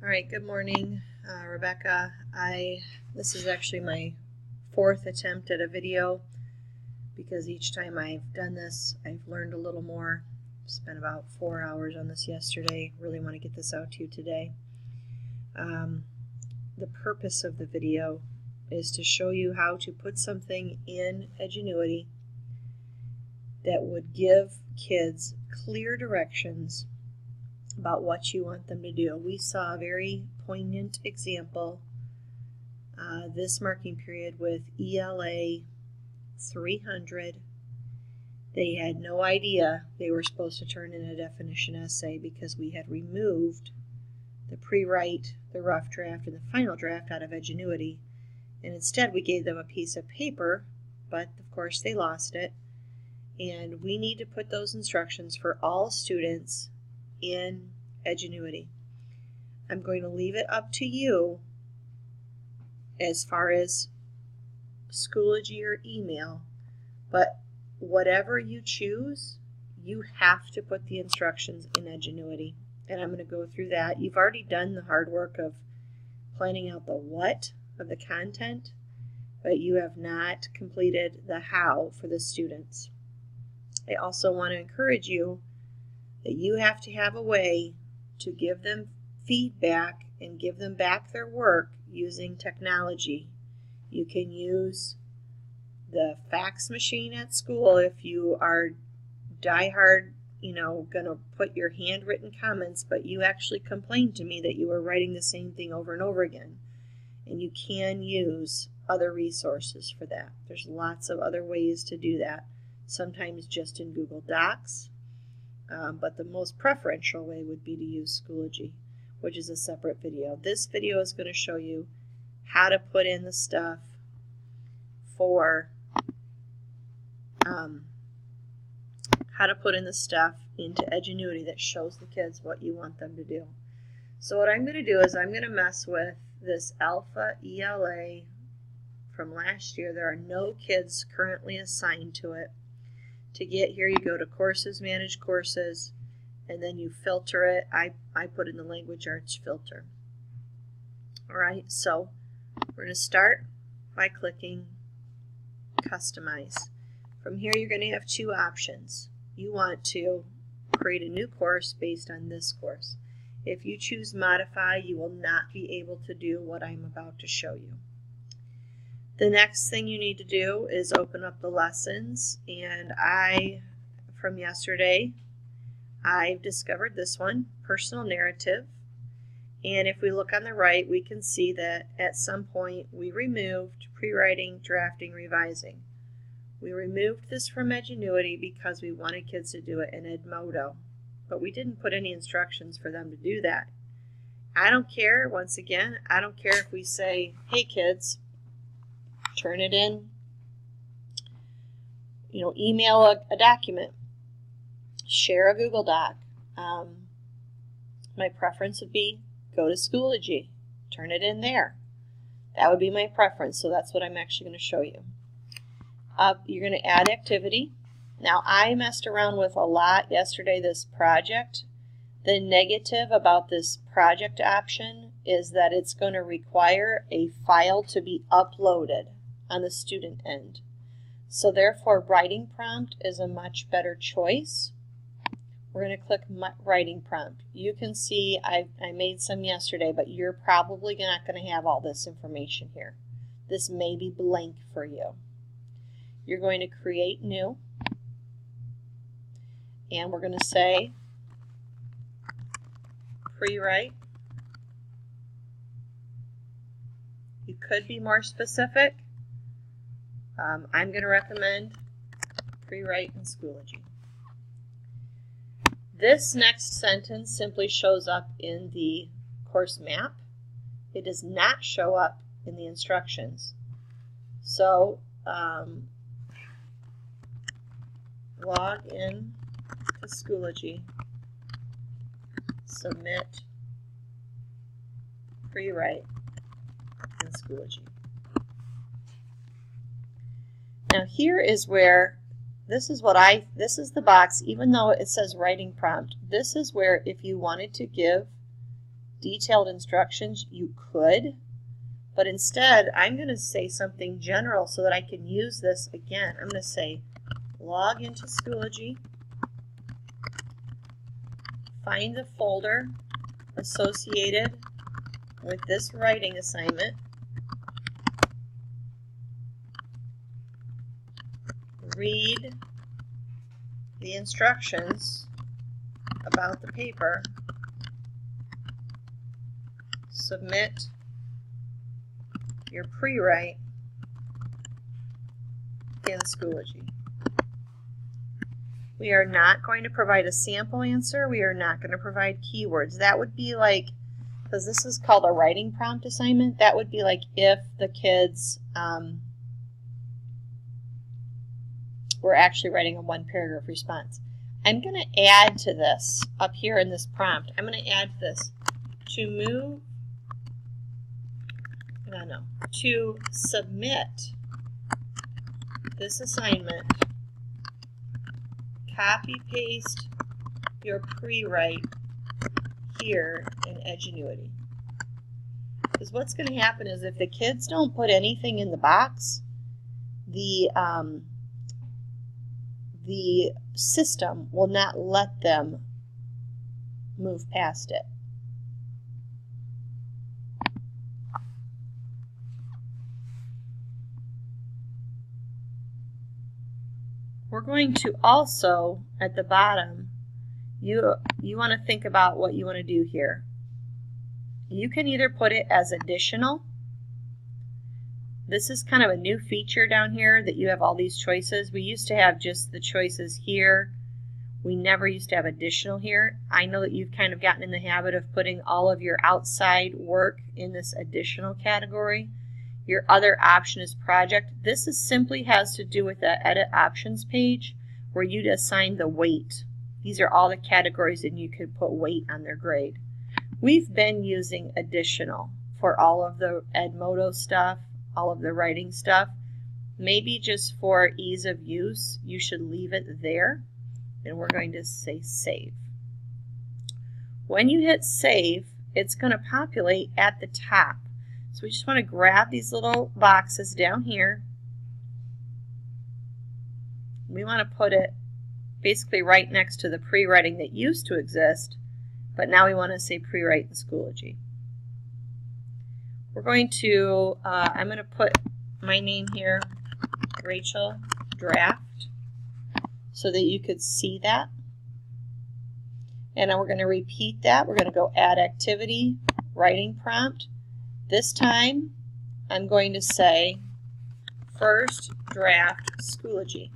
All right, good morning, Rebecca. This is actually my fourth attempt at a video because each time I've done this, I've learned a little more. Spent about 4 hours on this yesterday. Really want to get this out to you today. The purpose of the video is to show you how to put something in Edgenuity that would give kids clear directions about what you want them to do. We saw a very poignant example this marking period with ELA 300. They had no idea they were supposed to turn in a definition essay because we had removed the pre-write, the rough draft, and the final draft out of Edgenuity, and instead we gave them a piece of paper, but of course they lost it, and we need to put those instructions for all students in Edgenuity. I'm going to leave it up to you as far as Schoology or email, but whatever you choose, you have to put the instructions in Edgenuity, and I'm going to go through that. You've already done the hard work of planning out the what of the content, but you have not completed the how for the students. I also want to encourage you that you have to have a way to give them feedback and give them back their work using technology. You can use the fax machine at school if you are diehard, going to put your handwritten comments, but you actually complained to me that you were writing the same thing over and over again. And you can use other resources for that. There's lots of other ways to do that, sometimes just in Google Docs. But the most preferential way would be to use Schoology, which is a separate video. This video is going to show you how to put in the stuff into Edgenuity that shows the kids what you want them to do. So what I'm going to do is I'm going to mess with this Alpha ELA from last year. There are no kids currently assigned to it. To get here, you go to Courses, Manage Courses, and then you filter it. I put in the Language Arts filter. Alright, so we're going to start by clicking Customize. From here, you're going to have two options. You want to create a new course based on this course. If you choose Modify, you will not be able to do what I'm about to show you. The next thing you need to do is open up the lessons, and from yesterday, I've discovered this one, Personal Narrative, and if we look on the right, we can see that at some point we removed Pre-writing, Drafting, Revising. We removed this from Edgenuity because we wanted kids to do it in Edmodo, but we didn't put any instructions for them to do that. I don't care, once again, I don't care if we say, hey kids, turn it in, email a document, share a Google Doc. My preference would be go to Schoology, turn it in there. That would be my preference, so that's what I'm actually going to show you. You're going to add activity. Now I messed around with a lot yesterday this project. The negative about this project option is that it's going to require a file to be uploaded on the student end. So therefore writing prompt is a much better choice. We're going to click writing prompt. You can see I made some yesterday, but you're probably not going to have all this information here. This may be blank for you. You're going to create new, and we're going to say pre-write. You could be more specific. I'm going to recommend pre-write in Schoology. This next sentence simply shows up in the course map. It does not show up in the instructions. So log in to Schoology, submit pre-write in Schoology. Now here is where This is the box, even though it says writing prompt, this is where if you wanted to give detailed instructions, you could, but instead I'm going to say something general so that I can use this again. I'm going to say log into Schoology, find the folder associated with this writing assignment, read the instructions about the paper, submit your pre-write in Schoology. We are not going to provide a sample answer. We are not going to provide keywords. That would be like, because this is called a writing prompt assignment, that would be like if the kids were actually writing a one-paragraph response. I'm going to add to this up here in this prompt. I'm going to add this to submit this assignment, copy paste your pre-write here in Edgenuity. Because what's going to happen is if the kids don't put anything in the box, the system will not let them move past it. We're going to also, at the bottom, you want to think about what you want to do here. You can either put it as additional. This is kind of a new feature down here that you have all these choices. We used to have just the choices here. We never used to have additional here. I know that you've kind of gotten in the habit of putting all of your outside work in this additional category. Your other option is project. This is simply has to do with the edit options page where you'd assign the weight. These are all the categories and you could put weight on their grade. We've been using additional for all of the Edmodo stuff, all of the writing stuff. Maybe just for ease of use, you should leave it there. And we're going to say save. When you hit save, it's going to populate at the top. So we just want to grab these little boxes down here. We want to put it basically right next to the pre-writing that used to exist, but now we want to say pre-write in Schoology. We're going to, I'm going to put my name here, Rachel Draft, so that you could see that. And then we're going to repeat that. We're going to go add activity, writing prompt. This time, I'm going to say first draft Schoology.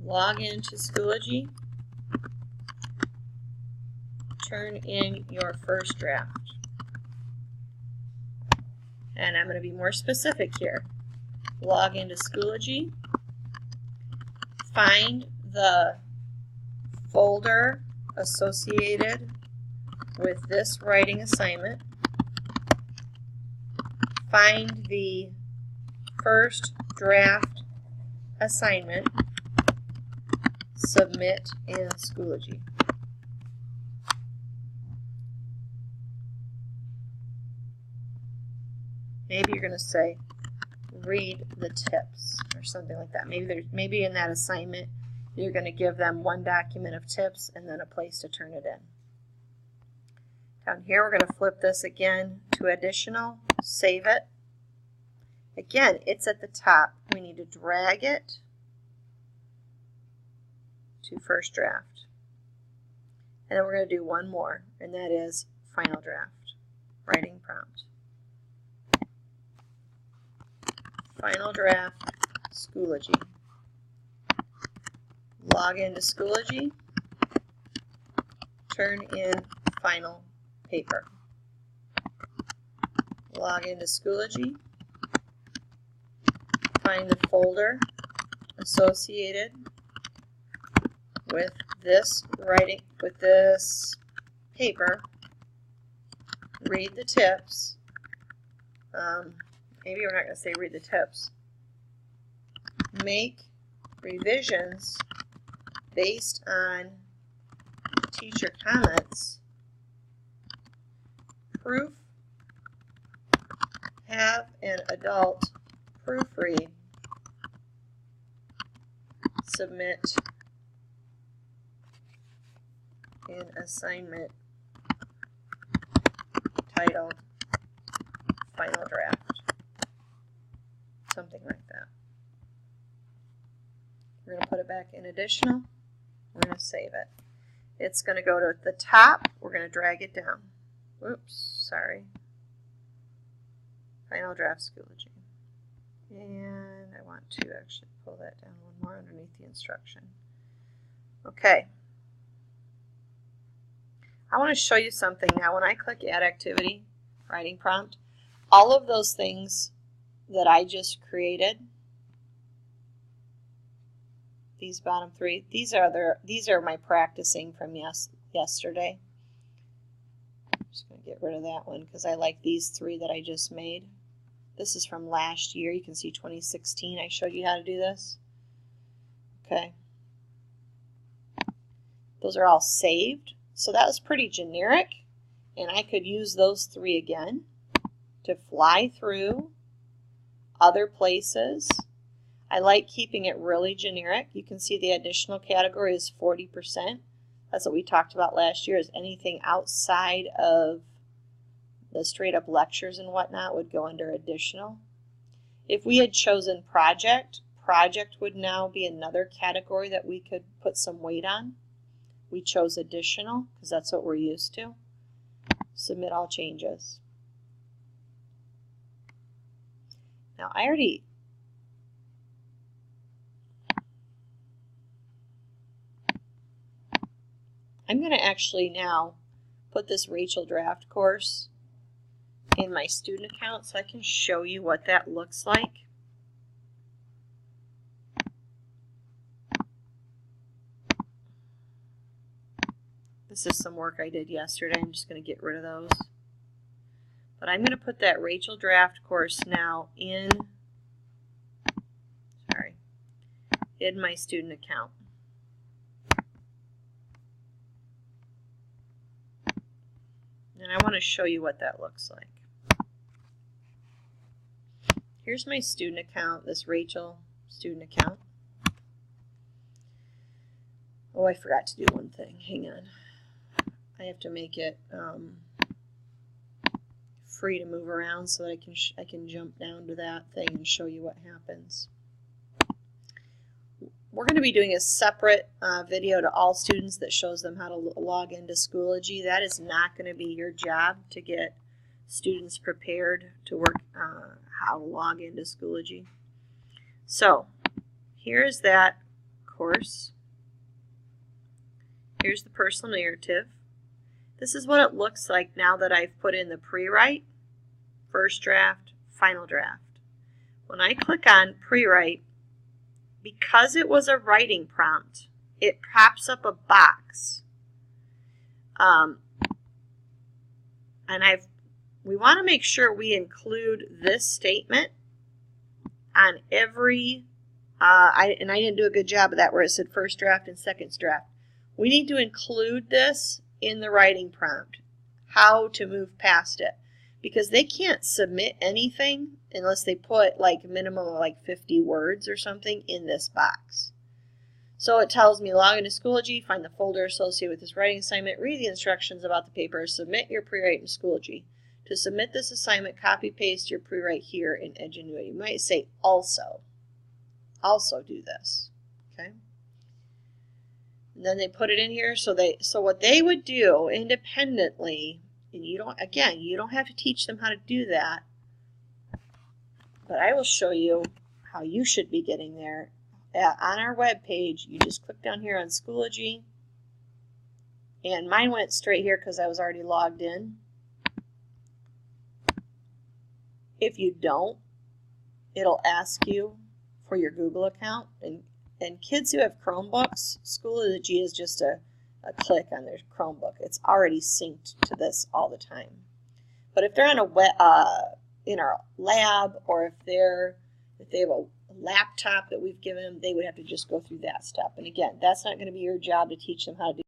Log into Schoology. Turn in your first draft. And I'm going to be more specific here. Log into Schoology. Find the folder associated with this writing assignment. Find the first draft assignment. Submit in Schoology. Maybe you're going to say read the tips or something like that. Maybe in that assignment you're going to give them one document of tips and then a place to turn it in. Down here we're going to flip this again to additional, save it. Again, it's at the top. We need to drag it to first draft. And then we're going to do one more, and that is final draft, writing prompt. Final draft, Schoology. Log into Schoology. Turn in final paper. Log into Schoology. Find the folder associated with this paper. Read the tips. Maybe we're not going to say read the tips. Make revisions based on the teacher comments, proof, have an adult proofread, submit an assignment titled final draft, something like that. We're going to put it back in additional. We're going to save it. It's going to go to the top. We're going to drag it down. Whoops, sorry. Final draft Schoology. And I want to actually pull that down one more underneath the instruction. Okay. I want to show you something now. When I click Add Activity, Writing Prompt, all of those things that I just created, these bottom three, these are my practicing from yesterday. I'm just going to get rid of that one because I like these three that I just made. This is from last year. You can see 2016. I showed you how to do this. Okay. Those are all saved. So that was pretty generic, and I could use those three again to fly through other places. I like keeping it really generic. You can see the additional category is 40%. That's what we talked about last year, is anything outside of the straight up lectures and whatnot would go under additional. If we had chosen project, project would now be another category that we could put some weight on. We chose additional because that's what we're used to. Submit all changes. Now I'm going to actually now put this Rachel Draft course in my student account so I can show you what that looks like. This is some work I did yesterday. I'm just going to get rid of those. But I'm going to put that Rachel Draft course now in my student account. And I want to show you what that looks like. Here's my student account, this Rachel student account. Oh, I forgot to do one thing. Hang on. I have to make it free to move around so that I can jump down to that thing and show you what happens. We're going to be doing a separate video to all students that shows them how to log into Schoology. That is not going to be your job to get students prepared to work how to log into Schoology. So here's that course. Here's the personal narrative. This is what it looks like now that I've put in the pre-write, first draft, final draft. When I click on pre-write, because it was a writing prompt, it pops up a box. We want to make sure we include this statement on every, and I didn't do a good job of that where it said first draft and second draft. We need to include this in the writing prompt, how to move past it, because they can't submit anything unless they put like a minimum of like 50 words or something in this box. So it tells me log into Schoology, find the folder associated with this writing assignment, read the instructions about the paper, submit your pre-write in Schoology. To submit this assignment, copy paste your pre-write here in Edgenuity. You might say also do this. Okay. And then they put it in here, so what they would do independently, and you don't have to teach them how to do that, but I will show you how you should be getting there. On our web page, you just click down here on Schoology, and mine went straight here because I was already logged in. If you don't, it'll ask you for your Google account, and kids who have Chromebooks, Schoology is just a click on their Chromebook. It's already synced to this all the time. But if they're on in our lab, or if they have a laptop that we've given them, they would have to just go through that step. And again, that's not going to be your job to teach them how to do